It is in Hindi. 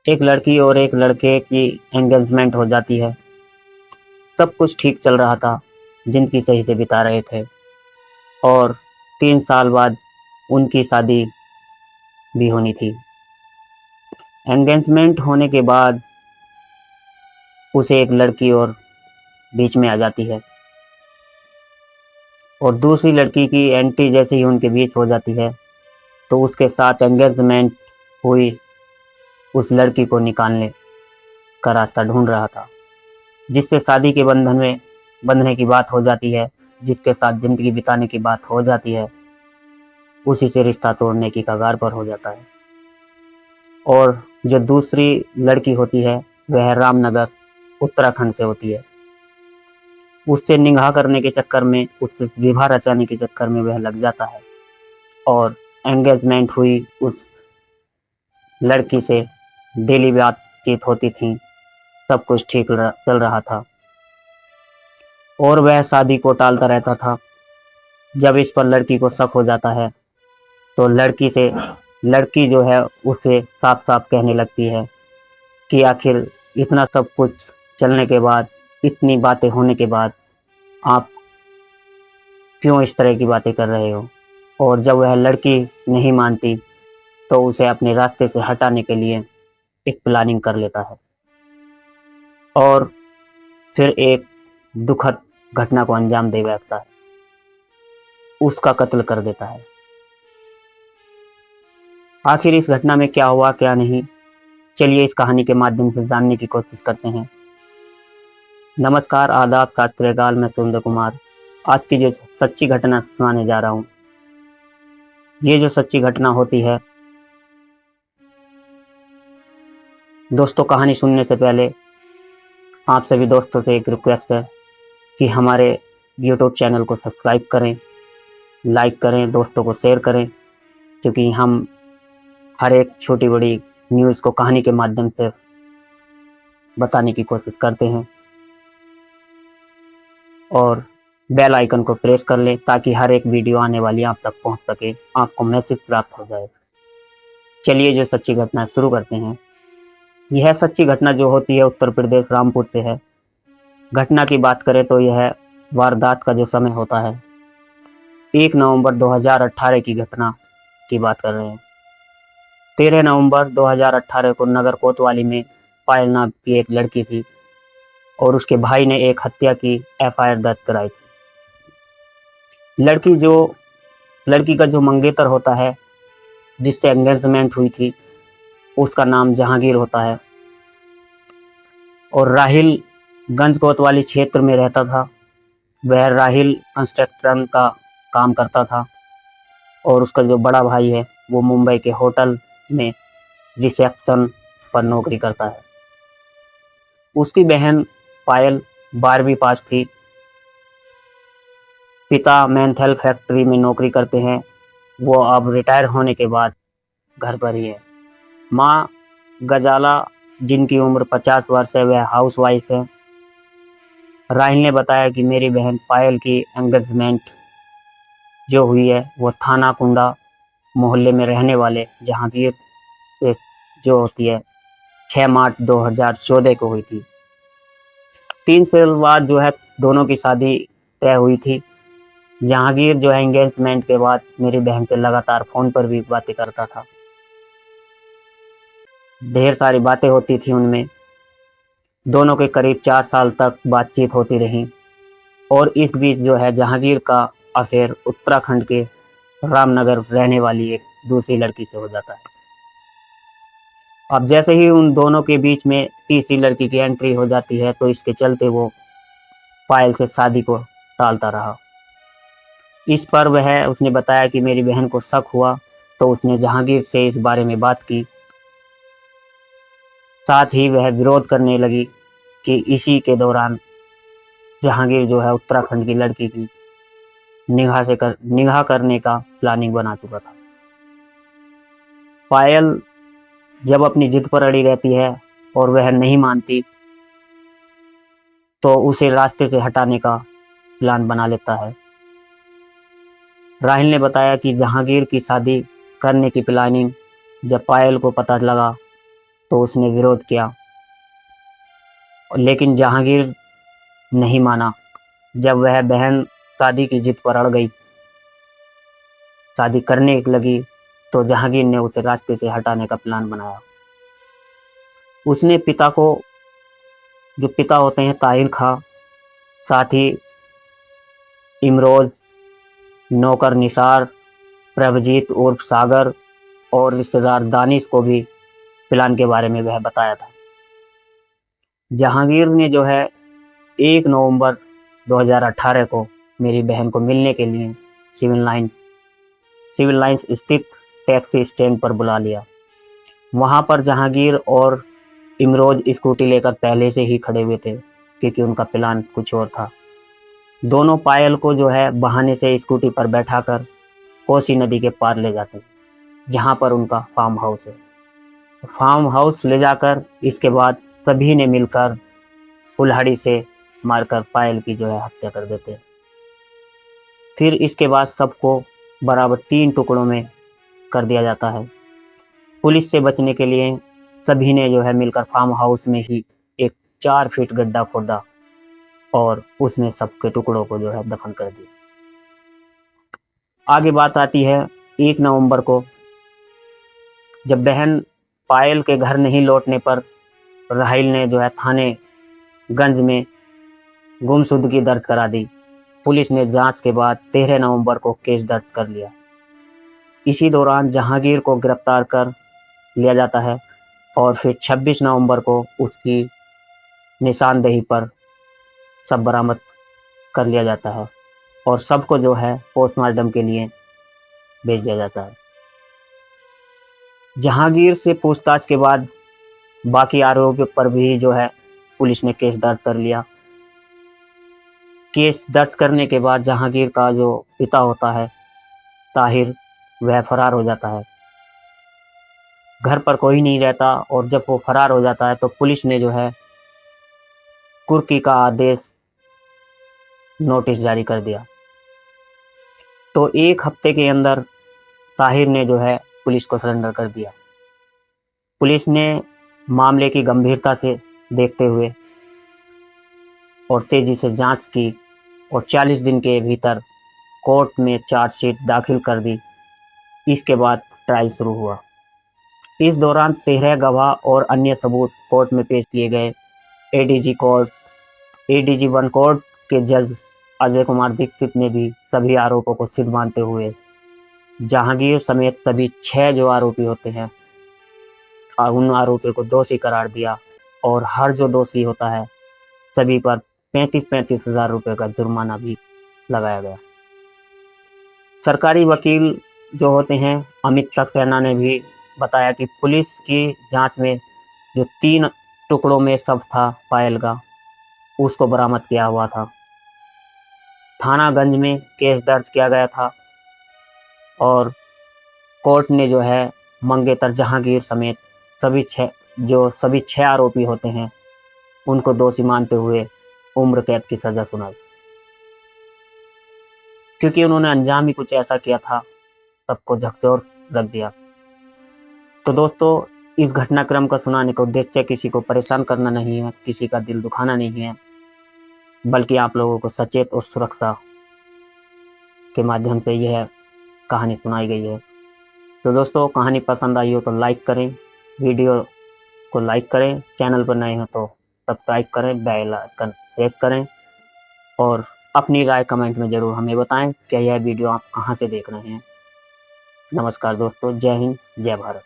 एक लड़की और एक लड़के की एंगेजमेंट हो जाती है। सब कुछ ठीक चल रहा था, जिंदगी सही से बिता रहे थे और 3 साल बाद उनकी शादी भी होनी थी। एंगेजमेंट होने के बाद उसे एक लड़की और बीच में आ जाती है और दूसरी लड़की की एंट्री जैसे ही उनके बीच हो जाती है तो उसके साथ एंगेजमेंट हुई उस लड़की को निकालने का रास्ता ढूंढ रहा था, जिससे शादी के बंधन में बंधने की बात हो जाती है, जिसके साथ जिंदगी बिताने की बात हो जाती है, उसी से रिश्ता तोड़ने की कगार पर हो जाता है। और जो दूसरी लड़की होती है वह रामनगर उत्तराखंड से होती है। उससे निगाह करने के चक्कर में, उससे विवाह रचाने के चक्कर में वह लग जाता है और एंगेजमेंट हुई उस लड़की से डेली बातचीत होती थी, सब कुछ ठीक चल रहा था और वह शादी को टालता रहता था। जब इस पर लड़की को शक हो जाता है तो लड़की जो है उसे साफ साफ कहने लगती है कि आखिर इतना सब कुछ चलने के बाद, इतनी बातें होने के बाद आप क्यों इस तरह की बातें कर रहे हो। और जब वह लड़की नहीं मानती तो उसे अपने रास्ते से हटाने के लिए एक प्लानिंग कर लेता है और फिर एक दुखद घटना को अंजाम दे बैठता है, उसका कत्ल कर देता है। आखिर इस घटना में क्या हुआ क्या नहीं, चलिए इस कहानी के माध्यम से जानने की कोशिश करते हैं। नमस्कार, आदाब, सत श्री अकाल, मैं सुरेंद्र कुमार। आज की जो सच्ची घटना सुनाने जा रहा हूँ, ये जो सच्ची घटना होती है, दोस्तों कहानी सुनने से पहले आप सभी दोस्तों से एक रिक्वेस्ट है कि हमारे YouTube चैनल को सब्सक्राइब करें, लाइक करें, दोस्तों को शेयर करें, क्योंकि हम हर एक छोटी बड़ी न्यूज़ को कहानी के माध्यम से बताने की कोशिश करते हैं। और बेल आइकन को प्रेस कर लें ताकि हर एक वीडियो आने वाली आप तक पहुंच सके, आपको मैसेज प्राप्त हो जाए। चलिए जो सच्ची घटना शुरू करते हैं। यह सच्ची घटना जो होती है उत्तर प्रदेश रामपुर से है। घटना की बात करें तो यह वारदात का जो समय होता है 1 नवंबर 2018 की घटना की बात कर रहे हैं। 13 नवंबर 2018 को नगर कोतवाली में पायल नाम की एक लड़की थी और उसके भाई ने एक हत्या की FIR दर्ज कराई थी। लड़की का जो मंगेतर होता है, जिससे एंगेजमेंट हुई थी, उसका नाम जहांगीर होता है और राहिल गंज कोतवाली क्षेत्र में रहता था। वह राहिल कंस्ट्रक्शन का काम करता था और उसका जो बड़ा भाई है वो मुंबई के होटल में रिसेप्शन पर नौकरी करता है। उसकी बहन पायल 12वीं पास थी। पिता मेंथल फैक्ट्री में नौकरी करते हैं, वो अब रिटायर होने के बाद घर पर ही है। माँ गजाला, जिनकी उम्र 50 वर्ष है, वह हाउस वाइफ है। राहिल ने बताया कि मेरी बहन पायल की एंगेजमेंट जो हुई है वो थाना कुंडा मोहल्ले में रहने वाले जहांगीर से जो होती है 6 मार्च 2014 को हुई थी। 3 साल बाद जो है दोनों की शादी तय हुई थी। जहांगीर जो है एंगेजमेंट के बाद मेरी बहन से लगातार फोन पर भी बातें करता था, ढेर सारी बातें होती थी उनमें। दोनों के करीब 4 साल तक बातचीत होती रही और इस बीच जो है जहांगीर का अफेयर उत्तराखंड के रामनगर रहने वाली एक दूसरी लड़की से हो जाता है। अब जैसे ही उन दोनों के बीच में तीसरी लड़की की एंट्री हो जाती है तो इसके चलते वो पायल से शादी को टालता रहा। इस पर उसने बताया कि मेरी बहन को शक हुआ तो उसने जहांगीर से इस बारे में बात की। साथ ही वह विरोध करने लगी कि इसी के दौरान जहांगीर जो है उत्तराखंड की लड़की की निगाह करने का प्लानिंग बना चुका था। पायल जब अपनी जिद पर अड़ी रहती है और वह नहीं मानती तो उसे रास्ते से हटाने का प्लान बना लेता है। राहिल ने बताया कि जहांगीर की शादी करने की प्लानिंग जब पायल को पता लगा तो उसने विरोध किया, लेकिन जहांगीर नहीं माना। जब वह बहन शादी की जिद पर अड़ गई, शादी करने लगी, तो जहांगीर ने उसे रास्ते से हटाने का प्लान बनाया। उसने पिता को, जो पिता होते हैं ताहिर खां, साथ ही इमरोज, नौकर निसार, प्रभजीत उर्फ सागर और रिश्तेदार दानिश को भी प्लान के बारे में वह बताया था। जहांगीर ने जो है 1 नवंबर 2018 को मेरी बहन को मिलने के लिए सिविल लाइंस स्थित टैक्सी स्टैंड पर बुला लिया। वहां पर जहांगीर और इमरोज स्कूटी लेकर पहले से ही खड़े हुए थे, क्योंकि उनका प्लान कुछ और था। दोनों पायल को जो है बहाने से स्कूटी पर बैठाकर कोसी नदी के पार ले जाते हैं, जहां पर उनका फार्म हाउस है। फार्म हाउस ले जाकर इसके बाद सभी ने मिलकर कुल्हाड़ी से मारकर पायल की जो है हत्या कर देते हैं। फिर इसके बाद सबको बराबर 3 टुकड़ों में कर दिया जाता है। पुलिस से बचने के लिए सभी ने जो है मिलकर फार्म हाउस में ही एक 4 फीट गड्ढा खोदा और उसमें सबके टुकड़ों को जो है दफन कर दिया। आगे बात आती है 1 नवंबर को, जब बहन पायल के घर नहीं लौटने पर राहिल ने जो है थाने गंज में गुमशुदगी दर्ज करा दी। पुलिस ने जांच के बाद 13 नवंबर को केस दर्ज कर लिया। इसी दौरान जहांगीर को गिरफ्तार कर लिया जाता है और फिर 26 नवंबर को उसकी निशानदेही पर सब बरामद कर लिया जाता है और सबको जो है पोस्टमार्टम के लिए भेज दिया जाता है। जहांगीर से पूछताछ के बाद बाकी आरोपियों पर भी जो है पुलिस ने केस दर्ज कर लिया। केस दर्ज करने के बाद जहांगीर का जो पिता होता है ताहिर, वह फरार हो जाता है। घर पर कोई नहीं रहता और जब वो फरार हो जाता है तो पुलिस ने जो है कुर्की का आदेश नोटिस जारी कर दिया। तो 1 हफ्ते के अंदर ताहिर ने जो है पुलिस को सरेंडर कर दिया। पुलिस ने मामले की गंभीरता से देखते हुए और तेजी से जांच की और 40 दिन के भीतर कोर्ट में चार्जशीट दाखिल कर दी। इसके बाद ट्रायल शुरू हुआ। इस दौरान 13 गवाह और अन्य सबूत कोर्ट में पेश किए गए। एडीजी 1 कोर्ट के जज अजय कुमार दीक्षित ने भी सभी आरोपों को सिद्ध मानते हुए जहांगीर समेत सभी 6 जो आरोपी होते हैं उन आरोपियों को दोषी करार दिया और हर जो दोषी होता है सभी पर 35-35 हज़ार रुपये का जुर्माना भी लगाया गया। सरकारी वकील जो होते हैं अमित सक्सेना ने भी बताया कि पुलिस की जांच में जो 3 टुकड़ों में शव था पायल का, उसको बरामद किया हुआ था। थानागंज में केस दर्ज किया गया था और कोर्ट ने जो है मंगेतर जहांगीर समेत सभी 6 आरोपी होते हैं उनको दोषी मानते हुए उम्र कैद की सजा सुनाई, क्योंकि उन्होंने अंजाम ही कुछ ऐसा किया था, सबको झकझोर रख दिया। तो दोस्तों, इस घटनाक्रम का सुनाने का उद्देश्य किसी को परेशान करना नहीं है, किसी का दिल दुखाना नहीं है, बल्कि आप लोगों को सचेत और सुरक्षा के माध्यम से यह कहानी सुनाई गई है। तो दोस्तों, कहानी पसंद आई हो तो लाइक करें, वीडियो को लाइक करें, चैनल पर नए हो तो सब्सक्राइब करें, बेल आइकन प्रेस करें और अपनी राय कमेंट में ज़रूर हमें बताएं कि यह वीडियो आप कहां से देख रहे हैं। नमस्कार दोस्तों, जय हिंद, जय भारत।